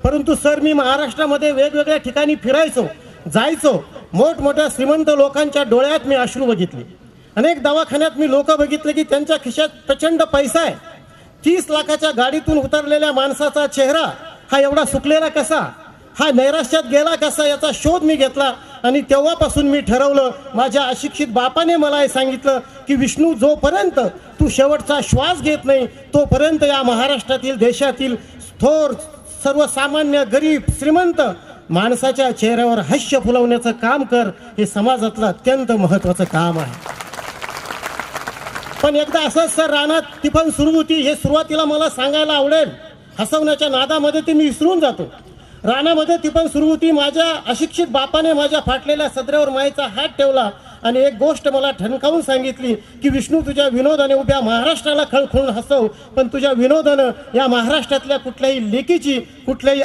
परंतु सर मी महाराष्ट्रामध्ये वेगवेगळ्या ठिकाणी फिरायचो, जायचो, मोठमोठ्या श्रीमंत लोकांच्या डोळ्यात मी अश्रू बघितले. अनेक दवाखान्यात मी लोक बघितले की त्यांच्या खिशात प्रचंड पैसा आहे. 30 लाखाच्या गाडीतून उतरलेल्या माणसाचा चेहरा हा एवढा सुकलेला कसा, हा नैराश्यात गेला कसा, याचा शोध मी घेतला. आणि तेव्हापासून मी ठरवलं, माझ्या अशिक्षित बापाने मला हे सांगितलं की विष्णू, जोपर्यंत तू शेवटचा श्वास घेत नाही तोपर्यंत या महाराष्ट्रातील, देशातील थोर, सर्वसामान्य, गरीब, श्रीमंत माणसाच्या चेहऱ्यावर हास्य फुलवण्याचं काम कर. हे समाजातलं अत्यंत महत्त्वाचं काम आहे. पण एकदा असंच सर रानात टिफन सुरू होती. हे सुरुवातीला मला सांगायला आवडेल, हसवण्याच्या नादामध्ये ते मी विसरून जातो. रानामध्ये टिफन सुरू होती. माझ्या अशिक्षित बापाने माझ्या फाटलेल्या सदऱ्यावर मायेचा हात ठेवला आणि एक गोष्ट मला ठणकावून सांगितली की विष्णू, तुझ्या विनोदाने उभ्या महाराष्ट्राला खळखळून हसव, पण तुझ्या विनोदानं या महाराष्ट्रातल्या कुठल्याही लेकीची, कुठल्याही